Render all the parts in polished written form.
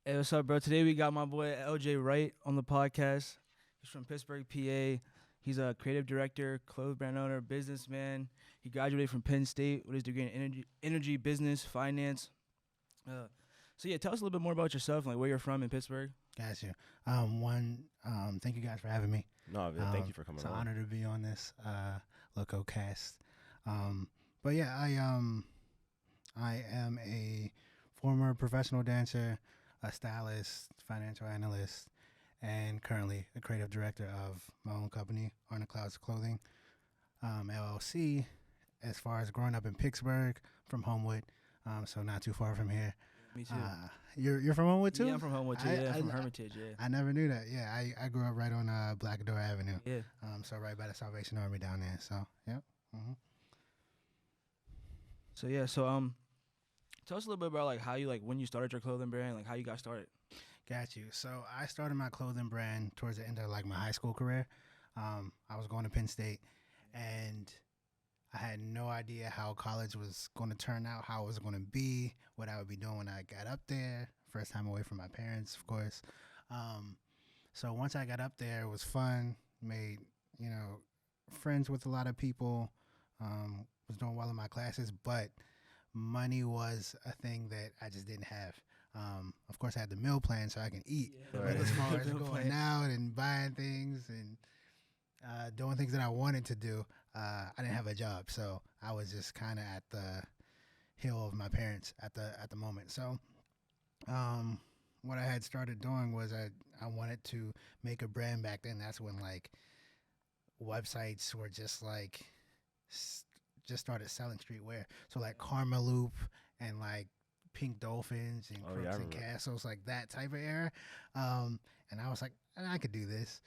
Hey, what's up, bro? Today we got my boy LJ Wright on the podcast. He's from Pittsburgh, PA. He's a creative director, clothes brand owner, businessman. He graduated from Penn State with his degree in energy business, finance. So yeah, tell us a little bit more about yourself, like where you're from in Pittsburgh. Got you. Thank you guys for having me. No, thank you for coming It's an on. honor to be on this LocoCast. But yeah, I am a former professional dancer, a stylist, financial analyst, and currently a creative director of my own company, On the Clouds Clothing, LLC. As far as growing up in Pittsburgh, from Homewood, so not too far from here. Me too. You're from Homewood too? Yeah, I'm from Homewood too. Yeah, from Hermitage. Yeah. I never knew that. Yeah, I grew up right on Black Door Avenue. Yeah. So right by the Salvation Army down there. So yep. So yeah, tell us a little bit about like how you like when you started your clothing brand, like how you got started. Got you. So I started my clothing brand towards the end of like my high school career. I was going to Penn State, and I had no idea how college was going to turn out, how it was going to be, what I would be doing when I got up there. First time away from my parents, of course. So once I got up there, it was fun. Made friends with a lot of people. Was doing well in my classes, but money was a thing that I just didn't have. Of course, I had the meal plan so I can eat. Yeah. But as far as Meal going plan. out and buying things and doing things that I wanted to do, I didn't have a job, so I was just kind of at the heel of my parents at the moment. So, what I had started doing was I wanted to make a brand back then. That's when like websites were just like just started selling streetwear. So like Karma Loop and like Pink Dolphins and Oh, yeah, I Crooks and remember. Castles, like that type of era. And I was like, I could do this.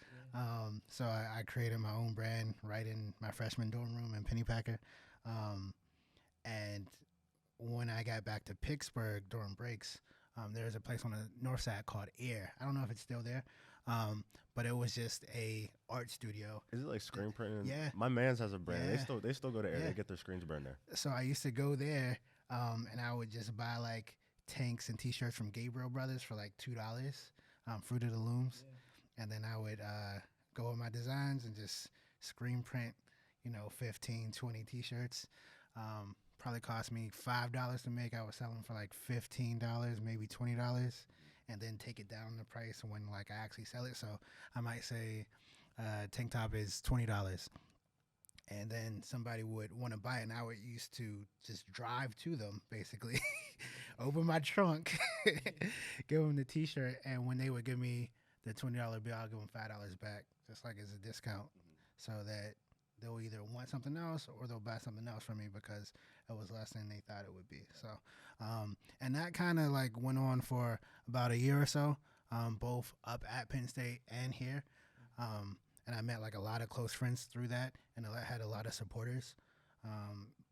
So I created my own brand right in my freshman dorm room in Pennypacker. And when I got back to Pittsburgh during breaks, there's a place on the north side called Air. I don't know if it's still there, but it was just a art studio. Is it like screen printing? Yeah. My man's has a brand. Yeah. They still go to Air. Yeah. They get their screens burned there. So I used to go there, and I would just buy like tanks and T-shirts from Gabriel Brothers for like $2, Fruit of the Looms, and then I would go with my designs and just screen print, 15, 20 T-shirts. Probably cost me $5 to make. I was selling for like $15, maybe $20, and then take it down the price when like I actually sell it. So I might say tank top is $20. And then somebody would want to buy it, and I would used to just drive to them, basically, open my trunk, give them the T-shirt, and when they would give me the $20 bill, I'll give them $5 back, just like as a discount, so that they'll either want something else or they'll buy something else from me because it was less than they thought it would be. So, and that kind of like went on for about a year or so, both up at Penn State and here. And I met like a lot of close friends through that, and I had a lot of supporters.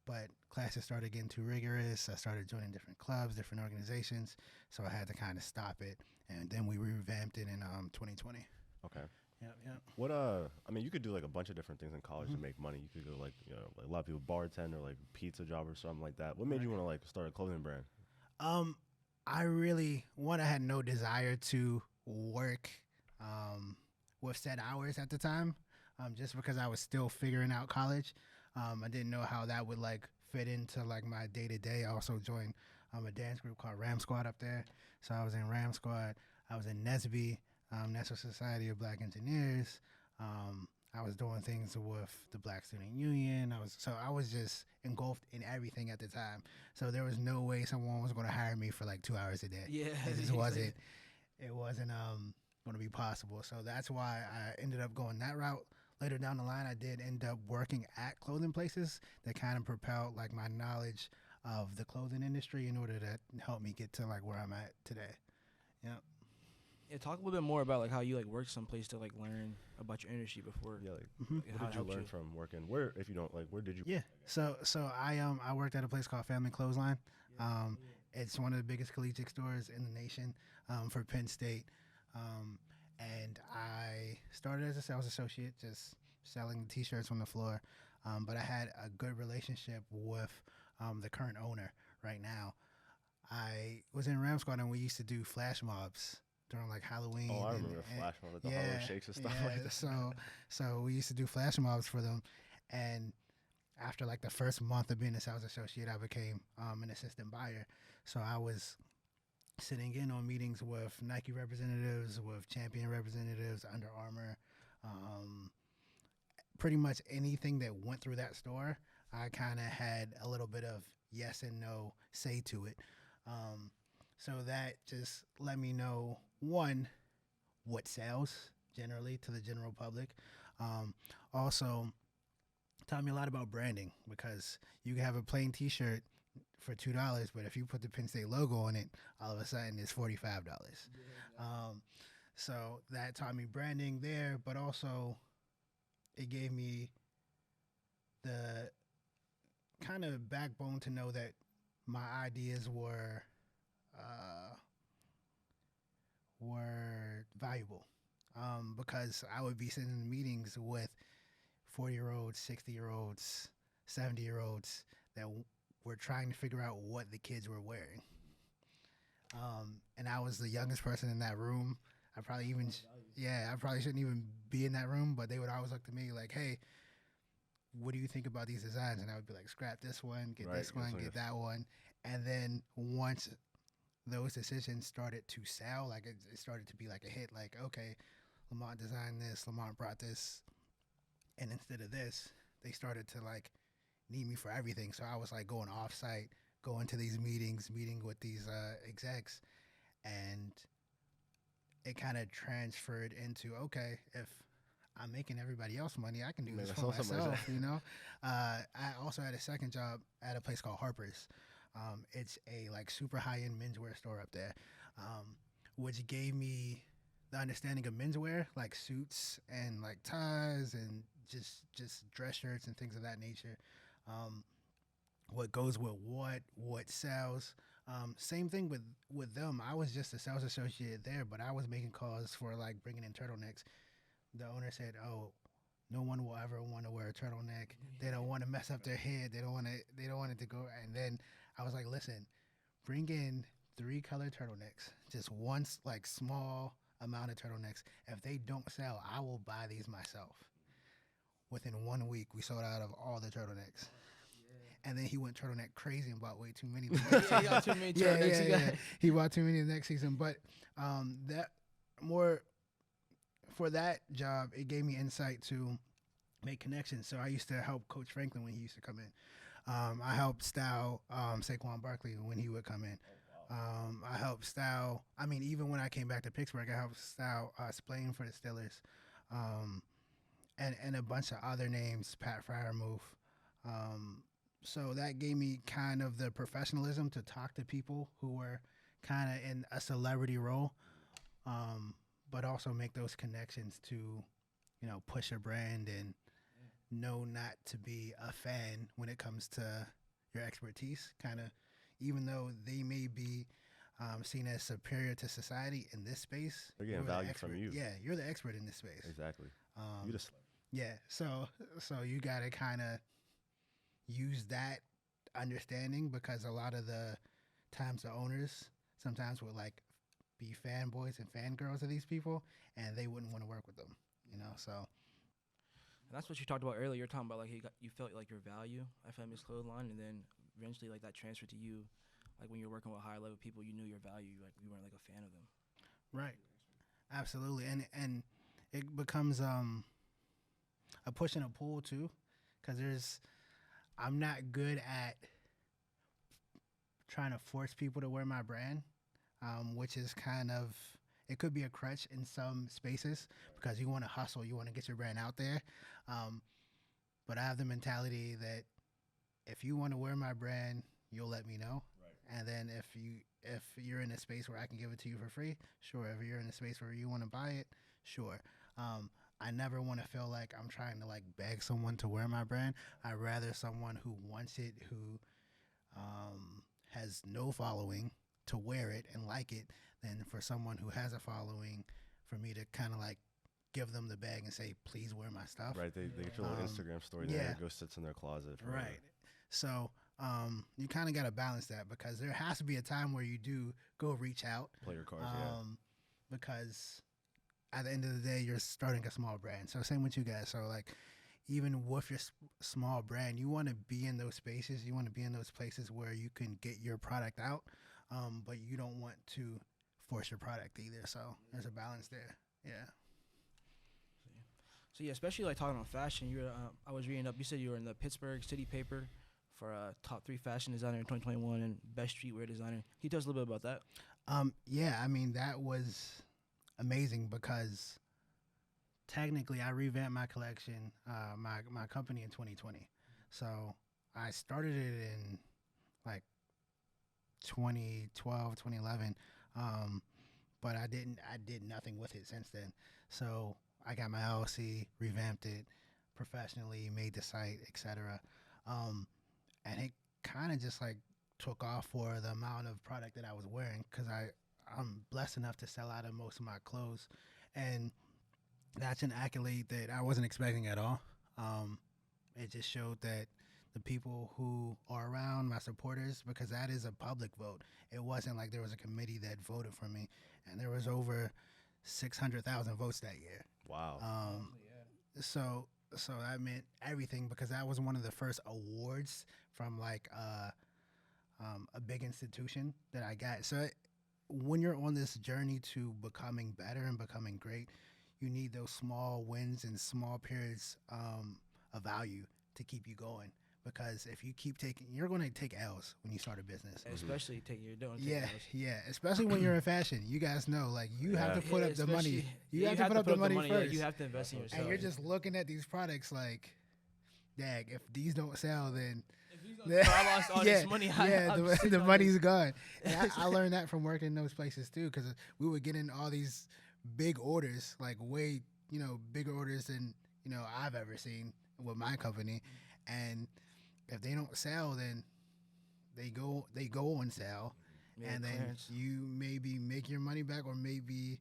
But classes started getting too rigorous. I started joining different clubs, different organizations, so I had to kind of stop it. And then we revamped it in 2020. Okay. Yep. What I mean, you could do like a bunch of different things in college to make money. You could go like like a lot of people bartend or like pizza job or something like that. What made you want to like start a clothing brand? I had no desire to work with set hours at the time, just because I was still figuring out college. I didn't know how that would like fit into like my day to day. I also joined a dance group called Ram Squad up there, so I was in Ram Squad. I was in NSBE, National Society of Black Engineers. I was doing things with the Black Student Union. I was just engulfed in everything at the time. So there was no way someone was going to hire me for like 2 hours a day. Yeah. It just wasn't. It wasn't going to be possible. So that's why I ended up going that route. Later down the line, I did end up working at clothing places that kind of propelled like my knowledge of the clothing industry in order to help me get to like where I'm at today. Yeah. Yeah, talk a little bit more about like how you like worked someplace to like learn about your industry before. Yeah, like Like, how what it did you helped learn from working? Where, if you don't like, where did you? Yeah. So I worked at a place called Family Clothesline. It's one of the biggest collegiate stores in the nation for Penn State. And I started as a sales associate, just selling T-shirts on the floor. But I had a good relationship with the current owner right now. I was in Ramsquad and we used to do flash mobs during like Halloween. Oh, I remember the flash mob, like the Harlem Shakes and stuff like that. So we used to do flash mobs for them, and after like the first month of being a sales associate, I became an assistant buyer. So I was sitting in on meetings with Nike representatives, with Champion representatives, Under Armour, pretty much anything that went through that store. I kind of had a little bit of yes and no say to it. So that just let me know, one, what sells generally to the general public. Also, taught me a lot about branding, because you can have a plain T-shirt for $2, but if you put the Penn State logo on it, all of a sudden it's $45. So that taught me branding there, but also it gave me the kind of backbone to know that my ideas were valuable, because I would be sitting in meetings with 40-year-olds, 60-year-olds, 70-year-olds that were trying to figure out what the kids were wearing. And I was the youngest person in that room. I probably shouldn't even be in that room, but they would always look to me like, hey, what do you think about these designs? And I would be like, scrap this one, get this one, get that one. And then once those decisions started to sell, like it started to be like a hit, like, okay, Lamont designed this, Lamont brought this, and instead of this, they started to like need me for everything. So I was like going off site, going to these meetings, meeting with these execs, and it kind of transferred into, okay, if I'm making everybody else money, I can do this for myself, you know? I also had a second job at a place called Harper's. It's a like super high-end menswear store up there, which gave me the understanding of menswear, like suits and like ties and just dress shirts and things of that nature. What goes with what sells. Same thing with them. I was just a sales associate there, but I was making calls for like bringing in turtlenecks. The owner said, "Oh, no one will ever want to wear a turtleneck. They don't want to mess up their head. They don't want it to go." And then I was like, "Listen, bring in 3 colored turtlenecks, just one like small amount of turtlenecks. If they don't sell, I will buy these myself." Within 1 week, we sold out of all the turtlenecks. And then he went turtleneck crazy and bought way too many. He got too many turtlenecks. He bought too many the next season. But for that job, it gave me insight to make connections. So I used to help Coach Franklin when he used to come in. I helped style Saquon Barkley when he would come in. I helped style, even when I came back to Pittsburgh, I helped style Splaying for the Steelers. And a bunch of other names, Pat Fryermuth. So that gave me kind of the professionalism to talk to people who were kind of in a celebrity role, but also make those connections to, push a brand and know not to be a fan when it comes to your expertise. Kind of, even though they may be seen as superior to society in this space, they're getting value from you. Yeah, you're the expert in this space. Exactly. You just so you gotta kind of use that understanding, because a lot of the times the owners sometimes would like be fanboys and fangirls of these people, and they wouldn't want to work with them, so. And that's what you talked about earlier. You're talking about like you felt like your value at Family's Clothesline, and then eventually like that transferred to you, like when you're working with higher level people, you knew your value, like you weren't like a fan of them. Right. Absolutely. And it becomes a push and a pull too, because I'm not good at trying to force people to wear my brand, which is kind of, it could be a crutch in some spaces, because you want to hustle, you want to get your brand out there. But I have the mentality that if you want to wear my brand, you'll let me know. Right. And then if you're in a space where I can give it to you for free, sure. If you're in a space where you want to buy it, sure. I never want to feel like I'm trying to like beg someone to wear my brand. I'd rather someone who wants it, who has no following, to wear it and like it, than for someone who has a following for me to kind of like give them the bag and say, please wear my stuff. Right. They get your little Instagram story there. It goes sits in their closet. Right. So you kind of got to balance that because there has to be a time where you do go reach out. Play your cards, Because at the end of the day, you're starting a small brand. So same with you guys. So like, even with your small brand, you want to be in those spaces. You want to be in those places where you can get your product out, but you don't want to force your product either. So there's a balance there. Yeah. So yeah, especially like talking on fashion. I was reading up. You said you were in the Pittsburgh City paper for top 3 fashion designer in 2021 and best streetwear designer. Can you tell us a little bit about that? Yeah, I mean that was amazing because technically I revamped my collection, my company in 2020. So I started it in like 2012, 2011, but I did nothing with it since then. So I got my LLC, revamped it professionally, made the site, etc. And it kind of just like took off for the amount of product that I was wearing because I'm blessed enough to sell out of most of my clothes, and that's an accolade that I wasn't expecting at all. It just showed that the people who are around, my supporters, because that is a public vote. It wasn't like there was a committee that voted for me, and there was over 600,000 votes that year. Wow. So that meant everything because that was one of the first awards from like a big institution that I got. So when you're on this journey to becoming better and becoming great, you need those small wins and small periods of value to keep you going. Because if you keep you're going to take L's when you start a business. Especially you're doing. Yeah. Especially when you're in fashion, you guys know, like you have to put up the money. You have to put up the money first. Yeah, you have to invest in yourself. And you're just looking at these products like, dag, if these don't sell, then I lost all this money. The money's gone. And I learned that from working in those places too, because we would get in all these big orders, like way bigger orders than I've ever seen with my company, and if they don't sell, then they go on sale, and then clearance. You maybe make your money back, or maybe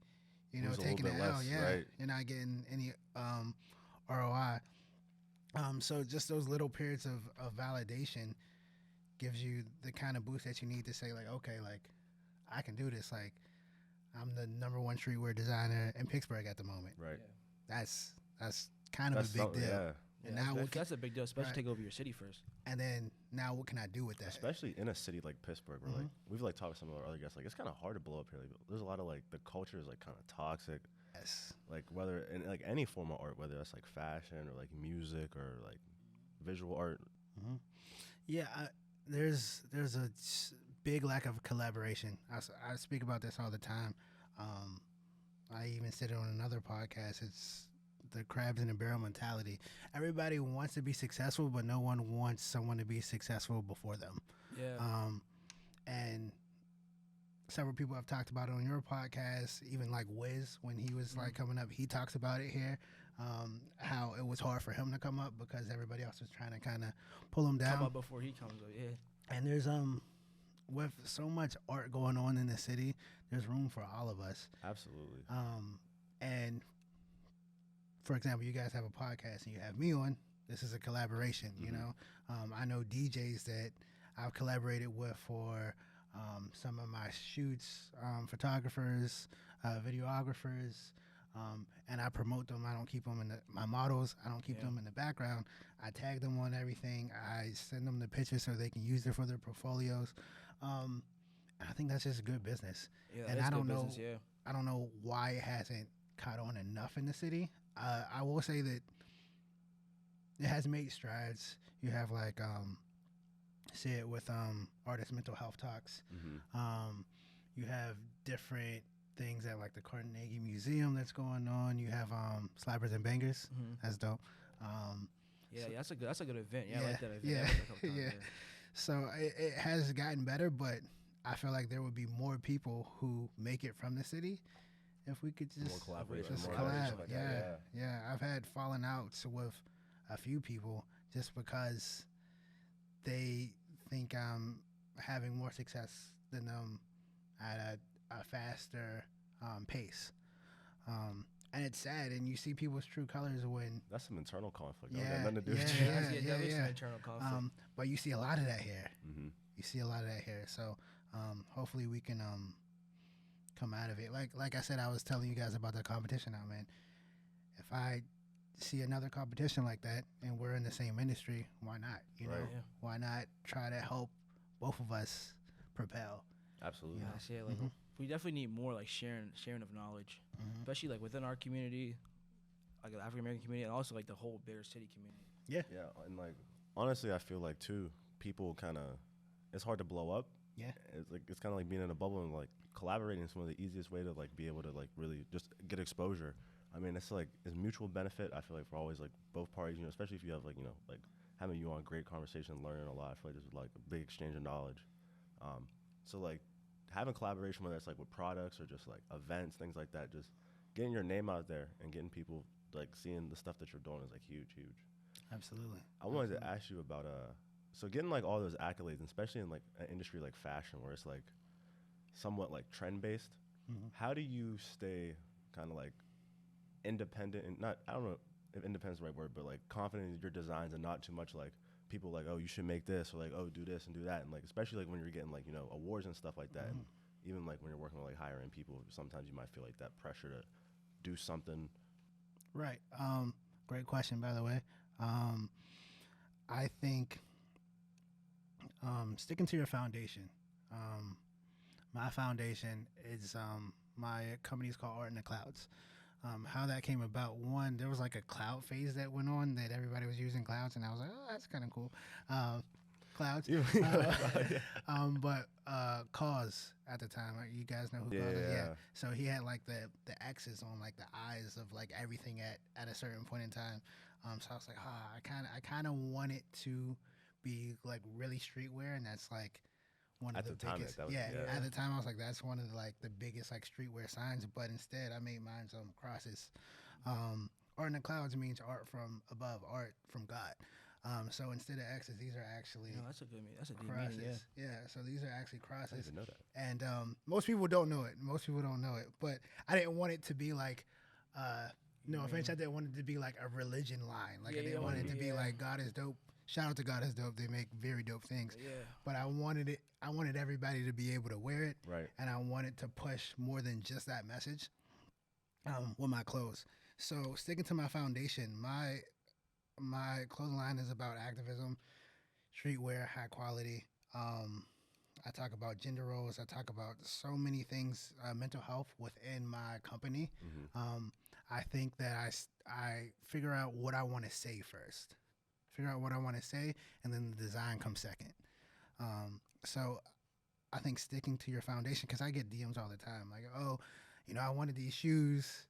taking it out. Yeah, right. You're not getting any ROI. So just those little periods of validation gives you the kind of boost that you need to say like, okay, like I can do this. Like I'm the #1 streetwear designer in Pittsburgh at the moment. Right. Yeah. That's kind of a big deal. Yeah. And now that's a big deal, especially take over your city first. And then now what can I do with that? Especially in a city like Pittsburgh, where we've talked to some of our other guests, like it's kind of hard to blow up here. Like, there's a lot of the culture is kind of toxic. Yes. Like whether in any form of art, whether that's fashion or music or visual art. Mm-hmm. Yeah, there's a big lack of collaboration. I speak about this all the time. I even said it on another podcast. It's the crabs in the barrel mentality. Everybody wants to be successful, but no one wants someone to be successful before them. Yeah. And several people have talked about it on your podcast, even like Wiz, when he was coming up, he talks about it here, how it was hard for him to come up because everybody else was trying to kind of pull him down. Come up before he comes up, yeah. And there's, with so much art going on in the city, there's room for all of us. Absolutely. And for example, you guys have a podcast and you have me on. This is a collaboration, I know DJs that I've collaborated with for some of my shoots, photographers, videographers, and I promote them. I don't keep them in my models. I don't keep them in the background. I tag them on everything. I send them the pictures so they can use it for their portfolios. I think that's just good business. Yeah, and I don't know. Business, yeah. I don't know why it hasn't caught on enough in the city. I will say that it has made strides. You have see it with artist mental health talks. You have different things at the Carnegie Museum that's going on. You have Slappers and Bangers. That's dope. That's a good event. Yeah, I like that event. Yeah. So it has gotten better, but I feel like there would be more people who make it from the city if we could just collab. Yeah. I've had falling outs with a few people just because they think I'm having more success than them at a faster pace. And it's sad, and you see people's true colors when. That's some internal conflict. Yeah, That got nothing to do with yeah, you. Definitely some yeah. internal conflict. But you see a lot of that here. Mm-hmm. You see a lot of that here. So hopefully we can come out of it. Like I said, I was telling you guys about the competition now, man. If I see another competition like that and we're in the same industry, why not? You know, Yeah. why not try to help both of us propel? Absolutely. Yeah, I see it. Like, we definitely need more like sharing of knowledge, especially like within our community, like the African American community, and also like the whole bigger city community. Yeah, and like honestly, I feel like too, people kind of, it's hard to blow up. Yeah. It's kind of like being in a bubble, and like collaborating is one of the easiest way to like be able to like really just get exposure. I mean, it's mutual benefit. I feel like for always like both parties, you know, especially if you have like, you know, like having you on great conversation, learning a lot. I feel like there's like a big exchange of knowledge. So like having collaboration, whether it's like with products or just like events, things like that, just getting your name out there and getting people like seeing the stuff that you're doing is like huge. Absolutely. I wanted to ask you about so getting like all those accolades, especially in like an industry like fashion where it's like somewhat like trend based. How do you stay kind of like independent and not, I don't know if independent is the right word, but like confident in your designs and not too much like people like, oh, you should make this, or like, oh, do this and do that, and like especially like when you're getting like, you know, awards and stuff like that, and even like when you're working with like higher end people, sometimes you might feel like that pressure to do something. Right. Great question, by the way. I think sticking to your foundation. My foundation is my company is called Art in the Clouds. How that came about, one, there was like a cloud phase that went on that everybody was using clouds, and I was like, oh, that's kind of cool. Clouds. But Cause at the time, you guys know who Cause is? Yeah. So he had like the X's on like the eyes of like everything at a certain point in time. So I was like, I kind of want it to be like really streetwear, and that's like one of the biggest. At the time I was like, that's one of the biggest like streetwear signs. But instead, I made mine some crosses. Art in the Clouds means art from above, art from God. So instead of X's, these are actually that's a good meaning. That's a deep crosses. meaning, Yeah. So these are actually crosses. I didn't know that. And most people don't know it. But I didn't want it to be like. No offense, I didn't want it to be like a religion line. Like I didn't want it to be like God is dope. Shout out to God is dope. They make very dope things. Yeah. But I wanted everybody to be able to wear it. Right. And I wanted to push more than just that message with my clothes. So sticking to my foundation, my clothing line is about activism, streetwear, high quality. I talk about gender roles. I talk about so many things, mental health within my company. I think that I figure out what I want to say first. Figure out what I want to say, and then the design comes second. So I think sticking to your foundation, because I get DMs all the time, like, oh, you know, I wanted these shoes.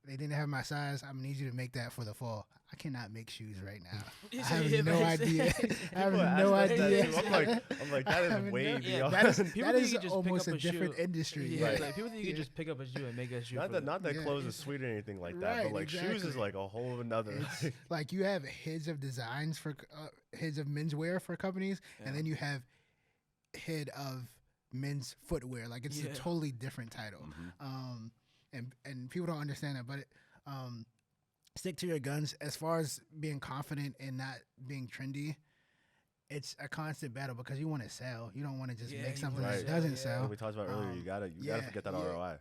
They didn't have my size. I'm gonna need you to make that for the fall. I cannot make shoes right now. I have no idea. I have no idea. I'm like, that is way beyond. That is almost a different industry. Yeah, like people think you can just pick up a shoe and make a shoe. Not that clothes is sweet or anything like that, but like shoes is like a whole another. Like you have heads of designs for heads of menswear for companies, and then you have head of men's footwear. Like it's a totally different title. And people don't understand that, but stick to your guns. As far as being confident and not being trendy, it's a constant battle because you want to sell. You don't want to just make something that doesn't sell. Like we talked about earlier, you gotta get that ROI.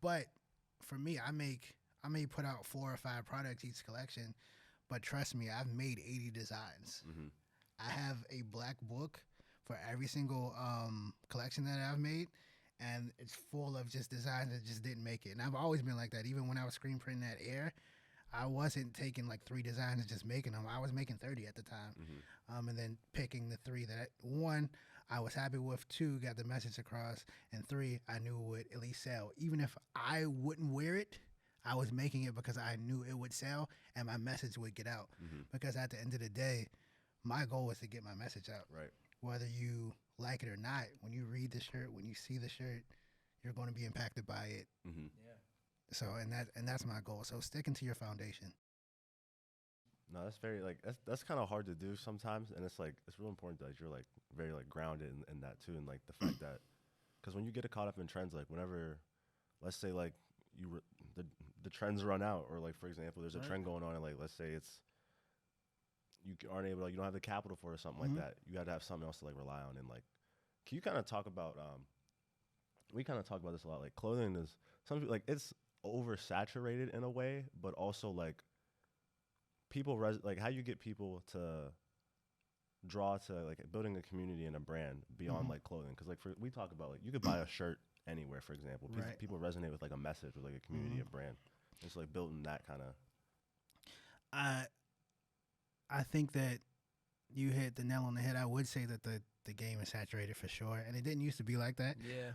But for me, I may put out 4 or 5 products each collection, but trust me, I've made 80 designs. I have a black book for every single collection that I've made. And it's full of just designs that just didn't make it. And I've always been like that. Even when I was screen printing that Air, I wasn't taking like 3 designs and just making them. I was making 30 at the time. And then picking the 3 that, 1, I was happy with, 2, got the message across, and 3, I knew would at least sell. Even if I wouldn't wear it, I was making it because I knew it would sell and my message would get out. Because at the end of the day, my goal was to get my message out. Right. Whether you like it or not, when you read the shirt, when you see the shirt, you're going to be impacted by it. So, and that's my goal. So sticking to your foundation. No, that's very that's kind of hard to do sometimes, and it's real important that you're like very like grounded in that too, and like the fact that because when you get caught up in trends, like whenever, let's say like the trends run out, or like for example, there's a trend going on, and like let's say it's aren't able, like, you don't have the capital for it or something like that. You got to have something else to like rely on. And like, can you kind of talk about we kind of talk about this a lot. Like clothing is something like it's oversaturated in a way, but also like people like how you get people to draw to like building a community and a brand beyond like clothing. Because like we talk about like you could buy a shirt anywhere, for example. People resonate with like a message, with like a community, a brand. It's like building that kind of. I think that you hit the nail on the head. I would say that the game is saturated for sure, and it didn't used to be like that. Yeah.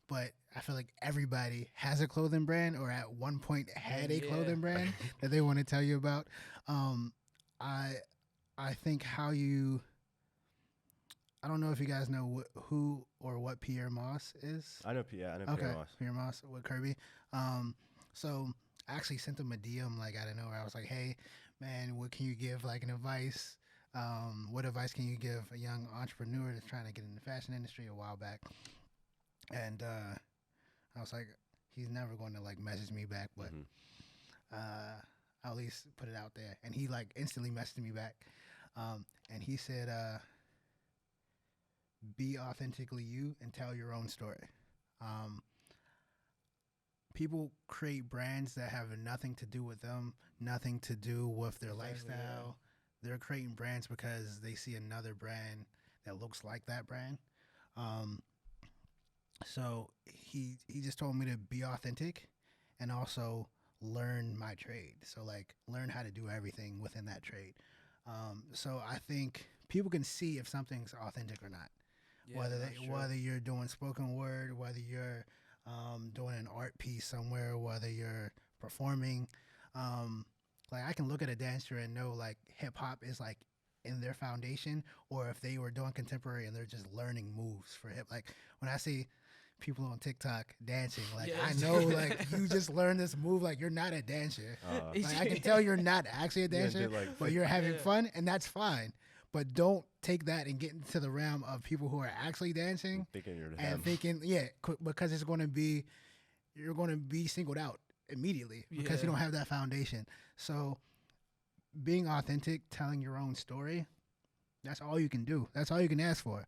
But I feel like everybody has a clothing brand, or at one point had a clothing brand that they want to tell you about. I think how you. I don't know if you guys know who or what Pierre Moss is. I know Pierre Moss. Pierre Moss with Kirby. So I actually sent him a DM like out of nowhere. I was like, hey, man, what can you give like an advice? What advice can you give a young entrepreneur that's trying to get in the fashion industry a while back? And I was like, he's never going to like message me back, but I'll at least put it out there. And he like instantly messaged me back. And he said, be authentically you and tell your own story. People create brands that have nothing to do with them, nothing to do with their lifestyle. Yeah. They're creating brands because they see another brand that looks like that brand. So he just told me to be authentic and also learn my trade. So like learn how to do everything within that trade. So I think people can see if something's authentic or not. Yeah, whether you're doing spoken word, whether you're doing an art piece somewhere, whether you're performing, like I can look at a dancer and know like hip hop is like in their foundation, or if they were doing contemporary and they're just learning moves for hip. Like when I see people on TikTok dancing, like I know like you just learned this move, like you're not a dancer. Like I can tell you're not actually a dancer, but you're having fun, and that's fine. But don't take that and get into the realm of people who are actually dancing thinking, because it's going to be, you're going to be singled out immediately because you don't have that foundation. So being authentic, telling your own story, that's all you can do. That's all you can ask for.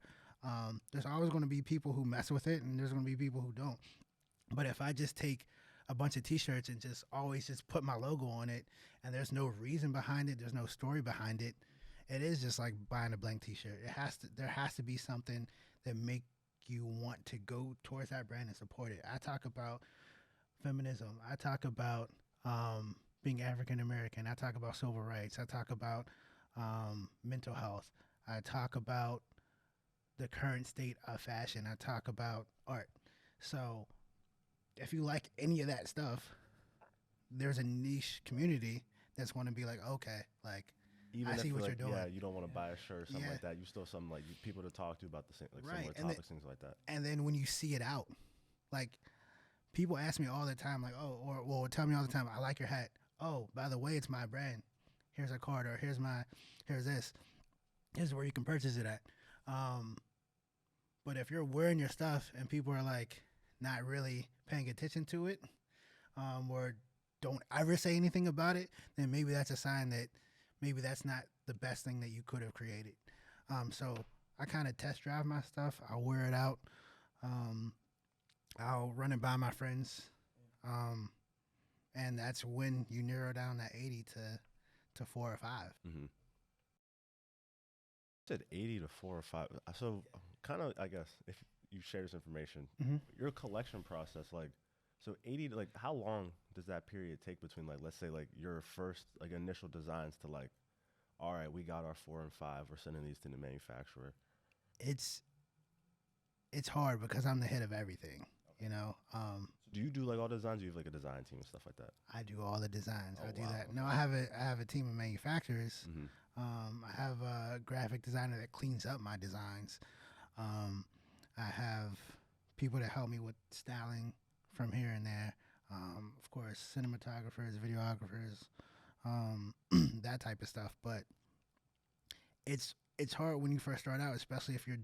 There's always going to be people who mess with it, and there's going to be people who don't. But if I just take a bunch of T-shirts and just always just put my logo on it, and there's no reason behind it, there's no story behind it, it is just like buying a blank T-shirt. There has to be something that make you want to go towards that brand and support it. I talk about feminism. I talk about being African American. I talk about civil rights. I talk about mental health. I talk about the current state of fashion. I talk about art. So if you like any of that stuff, there's a niche community that's going to be like, okay, like, even I see what you're doing. Yeah, you don't want to buy a shirt or something like that. You still something like people to talk to about the same, like similar topics, things like that. And then when you see it out, like people ask me all the time, like, oh, or tell me all the time, I like your hat. Oh, by the way, it's my brand. Here's a card, or here's this. Here's where you can purchase it at. But if you're wearing your stuff and people are like not really paying attention to it, or don't ever say anything about it, then maybe that's a sign that maybe that's not the best thing that you could have created. So I kind of test drive my stuff. I'll wear it out. I'll run it by my friends. And that's when you narrow down that 80 to 4 or 5. Mm-hmm. You said 80 to 4 or 5. So kind of, I guess, if you share this information, your collection process, like, so 80 to, like, how long does that period take between, like, let's say, like, your first, like, initial designs to, like, all right, we got our 4 and 5, we're sending these to the manufacturer? It's hard because I'm the head of everything, you know. Do you do, like, all the designs? Do you have, like, a design team and stuff like that? I do all the designs. Oh, I do wow. that. No, I have a team of manufacturers. I have a graphic designer that cleans up my designs. I have people that help me with styling from here and there. Of course, cinematographers, videographers, that type of stuff. But it's hard when you first start out, especially if you're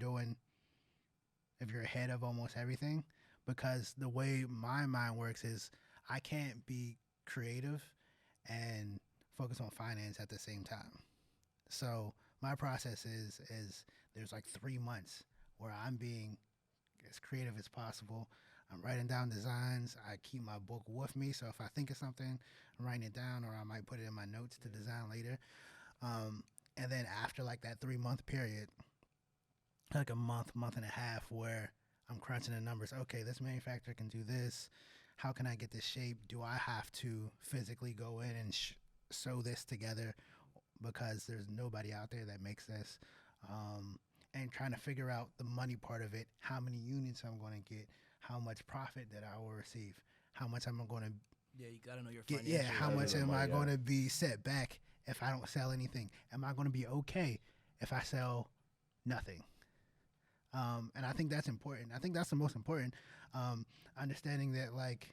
ahead of almost everything, because the way my mind works is I can't be creative and focus on finance at the same time. So my process is there's like 3 months where I'm being as creative as possible. I'm writing down designs. I keep my book with me, so if I think of something, I'm writing it down, or I might put it in my notes to design later. And then after like that 3-month period, like a month and a half, where I'm crunching the numbers. Okay, this manufacturer can do this. How can I get this shape? Do I have to physically go in and sew this together because there's nobody out there that makes this? And trying to figure out the money part of it, how many units I'm going to get, how much profit that I will receive, how much I'm going to Yeah, you gotta know your get, financials. how much am I money, going to be set back if I don't sell anything? Am I going to be okay if I sell nothing? And I think that's important. I think that's the most important. Understanding that, like,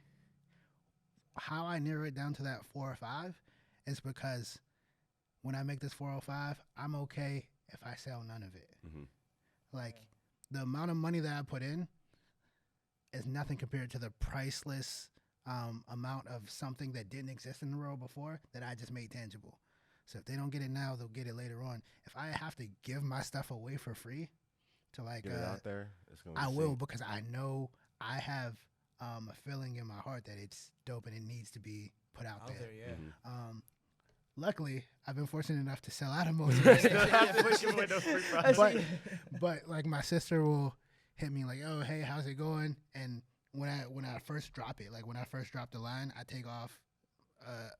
how I narrow it down to that 4 or 5 is because when I make this 4 or 5, I'm okay if I sell none of it. Like, the amount of money that I put in is nothing compared to the priceless amount of something that didn't exist in the world before that I just made tangible. So if they don't get it now, they'll get it later on. If I have to give my stuff away for free to, like, Get it out there. It's gonna I be will, sick. because I know I have a feeling in my heart that it's dope and it needs to be put out Out there. there, yeah. Luckily, I've been fortunate enough to sell out of most of my stuff. But like, my sister will hit me like, "Oh, hey, how's it going?" And when I first drop it, like when I first drop the line, I take off, I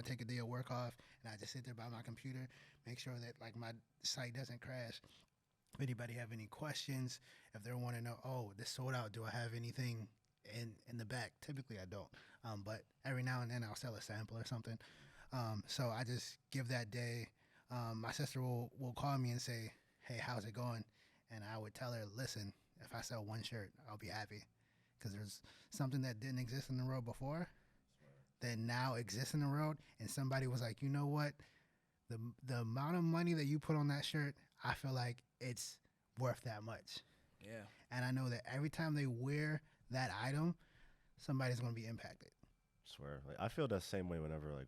take a day of work off, and I just sit there by my computer, make sure that, like, my site doesn't crash. If anybody have any questions, if they want to know, oh, this sold out, do I have anything in the back? Typically, I don't. But every now and then, I'll sell a sample or something. So I just give that day. My sister will call me and say, "Hey, how's it going?" And I would tell her, "Listen, if I sell one shirt, I'll be happy, because there's something that didn't exist in the world before that now exists in the world." And somebody was like, "You know what? The amount of money that you put on that shirt, I feel like it's worth that much." Yeah. And I know that every time they wear that item, somebody's going to be impacted. Swear, like, I feel that same way whenever, like,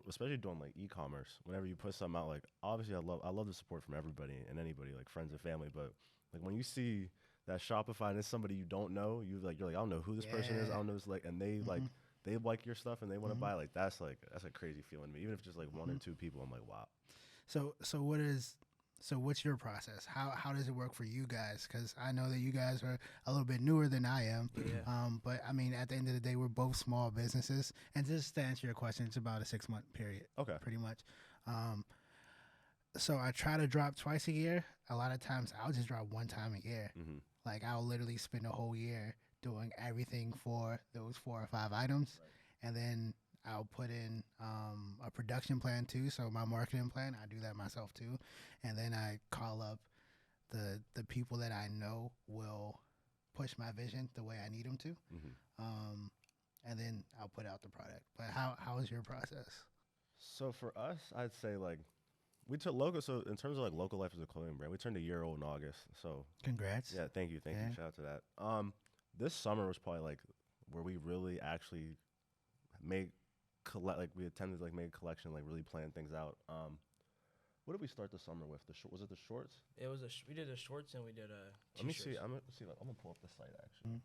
especially doing, like, e-commerce. Whenever you put something out, like, obviously I love the support from everybody and anybody, like friends and family. But, like, when you see that Shopify and it's somebody you don't know, you're like, I don't know who this person is. I don't know this, like, and they like they like your stuff and they want to buy. Like, that's a crazy feeling to me. Even if it's just like 1 or 2 people, I'm like, wow. So what's your process? How does it work for you guys? Because I know that you guys are a little bit newer than I am. Yeah. But I mean, at the end of the day, we're both small businesses. And just to answer your question, it's about a 6-month period. Okay. Pretty much. So I try to drop twice a year. A lot of times I'll just drop 1 time a year. Like, I'll literally spend a whole year doing everything for those 4 or 5 items. Right. And then I'll put in a production plan too. So my marketing plan, I do that myself too. And then I call up the people that I know will push my vision the way I need them to. And then I'll put out the product. But how is your process? So for us, I'd say, like, we took Loco. So in terms of, like, Local Life as a clothing brand, we turned a year old in August. So Congrats. yeah, thank you. Shout out to that. This summer was probably, like, where we really actually we attempted to, like, make a collection, like, really plan things out. What did we start the summer with? Was it the shorts? It was we did the shorts and we did Let me see. I'm gonna pull up the site actually.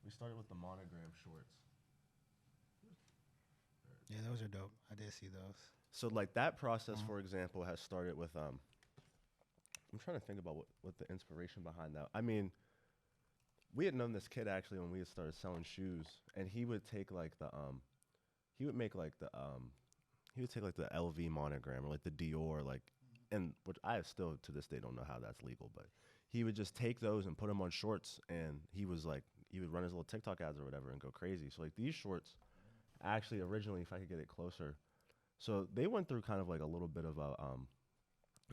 We started with the monogram shorts. Yeah, those are dope. I did see those. So, like, that process, for example, has started with I'm trying to think about what the inspiration behind that. I mean, we had known this kid actually when we had started selling shoes, and he would take, like, he would take, like, the LV monogram or, like, the Dior, like, and which I still to this day don't know how that's legal, but he would just take those and put them on shorts, and he would run his little TikTok ads or whatever and go crazy. So, like, these shorts actually originally, if I could get it closer, so they went through kind of like a little bit of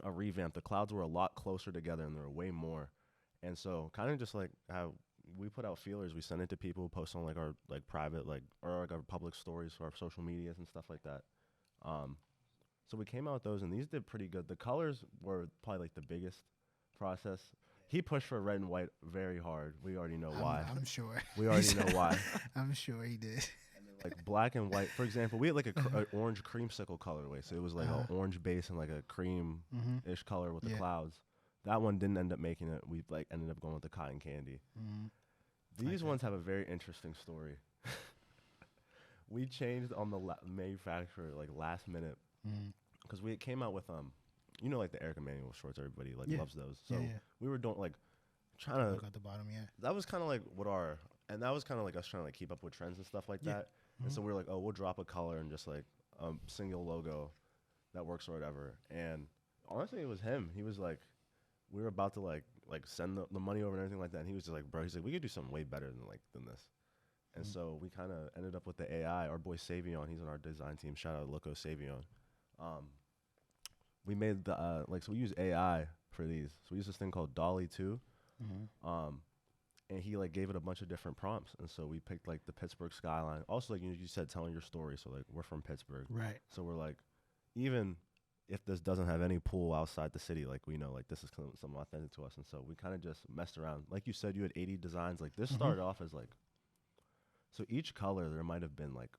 a revamp. The clouds were a lot closer together and there were way more. And so kind of just like how we put out feelers, we send it to people, post on, like, our, like, private, like, or, like, our public stories for our social medias and stuff like that. So we came out with those, and these did pretty good. The colors were probably, like, the biggest process. He pushed for red and white very hard. We already know why. I'm sure. We already know why. I'm sure he did. like black and white. For example, we had like a orange creamsicle colorway, so it was like an orange base and like a cream-ish color with the clouds. That one didn't end up making it. We like ended up going with the cotton candy. These ones have a very interesting story. We changed on the manufacturer like last minute because we came out with you know, like the Eric Emanuel shorts. Everybody like loves those. So we were doing like trying to look at the bottom. That was kind of like that was kind of like us trying to like keep up with trends and stuff like that. And so we were like, oh, we'll drop a color and just like a single logo that works or whatever. And honestly, it was him. He was like, we were about to like send the money over and everything like that. And he was just like, bro, he's like, we could do something way better than this. And so we kind of ended up with the AI. Our boy Savion, he's on our design team. Shout out Loco Savion. We made the so we use AI for these. So we use this thing called Dolly 2. And he like gave it a bunch of different prompts. And so we picked like the Pittsburgh skyline. Also, like you said, telling your story. So like we're from Pittsburgh. Right. So we're like, even if this doesn't have any pool outside the city, like we know like this is something authentic to us. And so we kind of just messed around. Like you said, you had 80 designs. Like this started off as like, so each color there might have been like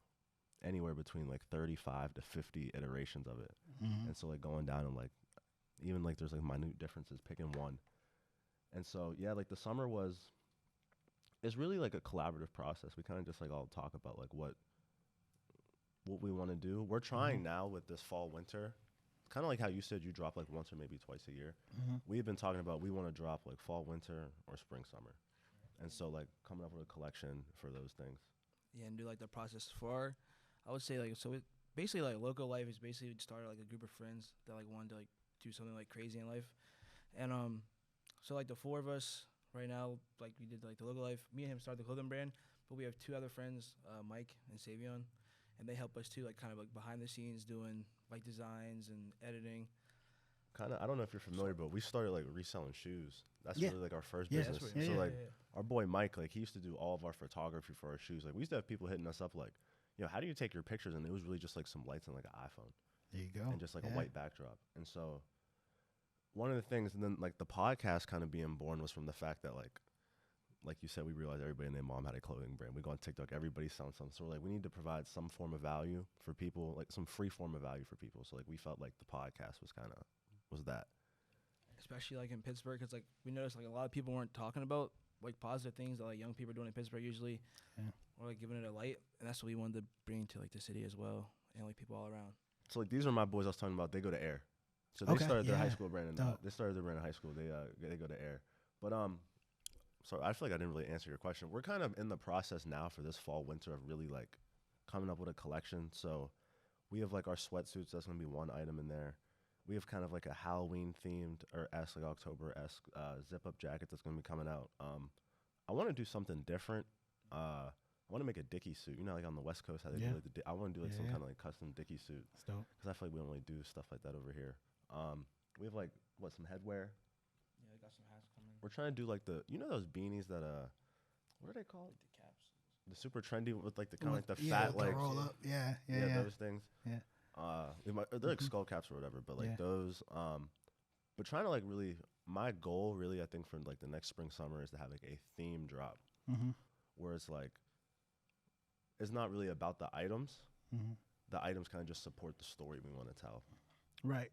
anywhere between like 35 to 50 iterations of it. And so like going down and like, even like there's like minute differences, picking one. And so, yeah, like the summer it's really like a collaborative process. We kind of just like all talk about like what we want to do. We're trying now with this fall, winter, kind of like how you said you drop like once or maybe twice a year. We've been talking about, we want to drop like fall, winter or spring, summer. And so like coming up with a collection for those things. Yeah, and do like the process for, I would say like, so it basically like Loco Life is basically started like a group of friends that like wanted to like do something like crazy in life. And so like the four of us right now, like we did like the Loco Life, me and him started the clothing brand, but we have two other friends, Mike and Savion, and they help us too, like kind of like behind the scenes doing like designs and editing. Kind of, I don't know if you're familiar, but we started like reselling shoes. That's really like our first business. So like our boy Mike, like he used to do all of our photography for our shoes. Like we used to have people hitting us up like, you know, how do you take your pictures? And it was really just like some lights and like an iPhone. There you go. And just like a white backdrop. And so one of the things, and then like the podcast kind of being born was from the fact that like you said, we realized everybody and their mom had a clothing brand. We go on TikTok, everybody's selling something. So we're like, we need to provide some form of value for people, like some free form of value for people. So like we felt like the podcast was that. Especially like in Pittsburgh, because like we noticed like a lot of people weren't talking about like positive things that like young people are doing in Pittsburgh usually, or like giving it a light, and that's what we wanted to bring to like the city as well, and like people all around. So like these are my boys I was talking about. They go to Air, so they started their high school brand. They started their brand in high school. They go to Air, but so I feel like I didn't really answer your question. We're kind of in the process now for this fall winter of really like coming up with a collection. So we have like our sweatsuits. That's gonna be one item in there. We have kind of like a Halloween themed or like October-esque zip up jacket that's going to be coming out. I want to do something different. I want to make a Dickie suit. You know, like on the West Coast, how they do like I want to do like some kind of like custom Dickie suit. That's dope. Because I feel like we don't really do stuff like that over here. We have like some headwear. Yeah, I got some hats coming. We're trying to do like those beanies that what are they called? Like the caps. The super trendy with like the kind of like the fat like roll up. Yeah, those things. Yeah. They're like skull caps or whatever, but like those. But trying to like really, my goal really, I think for like the next spring summer is to have like a theme drop, where it's like, it's not really about the items. The items kind of just support the story we want to tell. Right.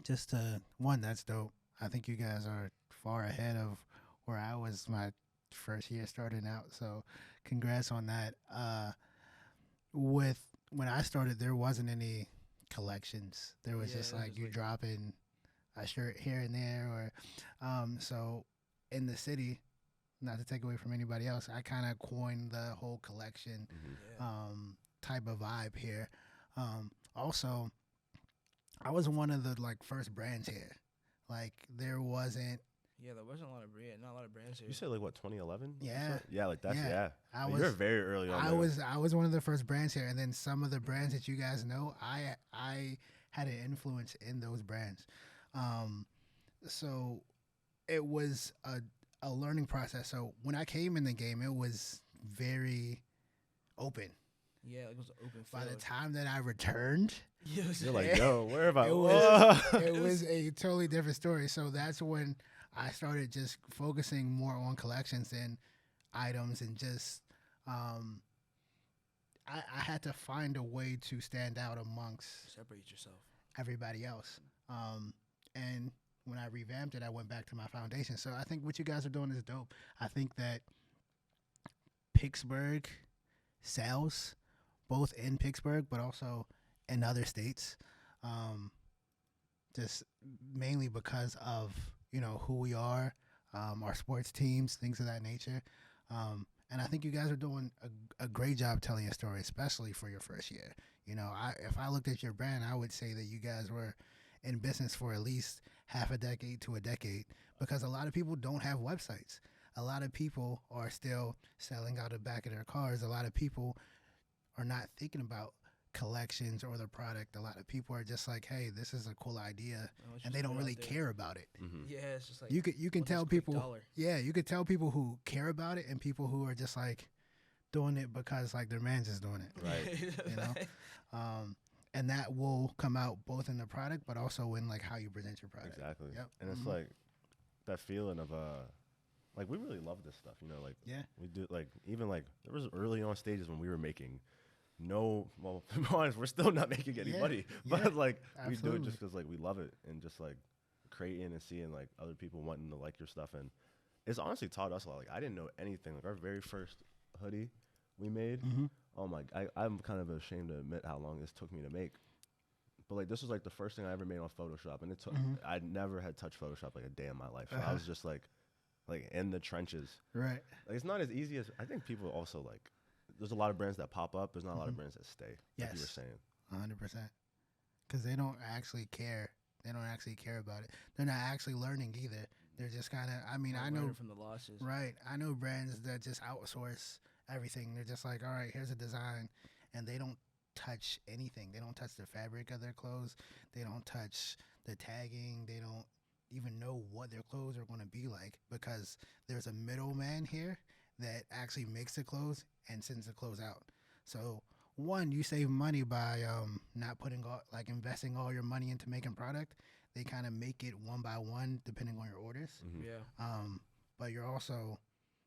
That's dope. I think you guys are far ahead of where I was my first year starting out. So, congrats on that. When I started, there wasn't any collections. There was just like you dropping a shirt here and there, or so in the city. Not to take away from anybody else, I kind of coined the whole collection type of vibe here. Also, I was one of the like first brands here. Like there wasn't. Yeah, there wasn't not a lot of brands here. You said like what, 2011? Yeah. Yeah, like that's you're very early on. I was one of the first brands here, and then some of the brands that you guys know, I had an influence in those brands. So it was a learning process. So when I came in the game, it was very open. Yeah, it was open. By the time that I returned, you're like, yo, where have I? It was a totally different story. So that's when I started just focusing more on collections and items and just I had to find a way to stand out amongst Separate yourself. everybody else. And when I revamped it, I went back to my foundation. So I think what you guys are doing is dope. I think that Pittsburgh sells both in Pittsburgh, but also in other states. Just mainly because of, you know, who we are, our sports teams, things of that nature. And I think you guys are doing a great job telling a story, especially for your first year. You know, if I looked at your brand, I would say that you guys were in business for at least half a decade to a decade, because a lot of people don't have websites. A lot of people are still selling out the back of their cars. A lot of people are not thinking about collections or the product. A lot of people are just like, hey, this is a cool idea, and they don't really care about it. Yeah, it's just like You can tell people. Yeah, you could tell people who care about it and people who are just like doing it because like their man's just doing it. Right. You know, and that will come out both in the product, but also in like how you present your product. Exactly. Yep. And it's like that feeling of like we really love this stuff. You know, like we do like even like there was early on stages when we were making. No, well, to be honest, we're still not making any money, but like we do it just because like we love it and just like creating and seeing like other people wanting to like your stuff, and it's honestly taught us a lot. Like I didn't know anything. Like our very first hoodie we made, oh my, I'm kind of ashamed to admit how long this took me to make, but like this was like the first thing I ever made on Photoshop, and it took I never had touched Photoshop like a day in my life. So I was just like in the trenches. Right. Like it's not as easy as I think people also like. There's a lot of brands that pop up. There's not a lot of brands that stay. Yes. Like you were saying. 100%. Because they don't actually care. They don't actually care about it. They're not actually learning either. They're just kind of, I mean, I know. From the losses. Right. I know brands that just outsource everything. They're just like, all right, here's a design. And they don't touch anything. They don't touch the fabric of their clothes. They don't touch the tagging. They don't even know what their clothes are going to be like, because there's a middleman here that actually makes the clothes and sends the clothes out. So one, you save money by not putting investing all your money into making product. They kind of make it one by one depending on your orders. Yeah. But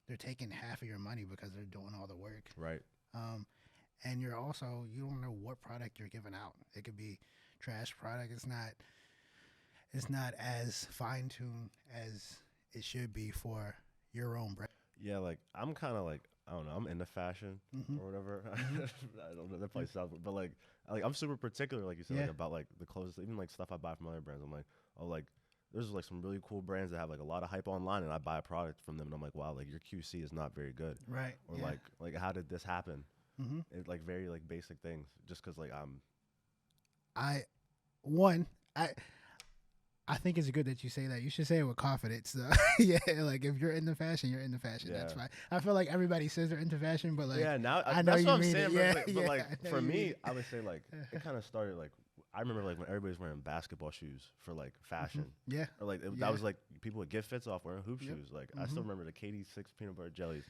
they're taking half of your money because they're doing all the work. Right. And you don't know what product you're giving out. It could be trash product. It's not as fine tuned as it should be for your own brand. Yeah, like I'm kind of like I don't know. I'm into fashion or whatever. I don't know. That probably sounds, but like I'm super particular, like you said, like, about like the clothes, even like stuff I buy from other brands. I'm like, oh, like there's like some really cool brands that have like a lot of hype online, and I buy a product from them, and I'm like, wow, like your QC is not very good, right? Or like how did this happen? It's like very like basic things, just because like I think it's good that you say that. You should say it with confidence. Yeah, like if you're into fashion, you're into fashion. Yeah. That's fine. I feel like everybody says they're into fashion, but like now I know that's you what I'm mean saying. it. But like for me, I would say like it kind of started like I remember like when everybody's wearing basketball shoes for like fashion. Yeah. Or like that was like people would get fits off wearing hoop shoes. Like I still remember the KD6 peanut butter jellies.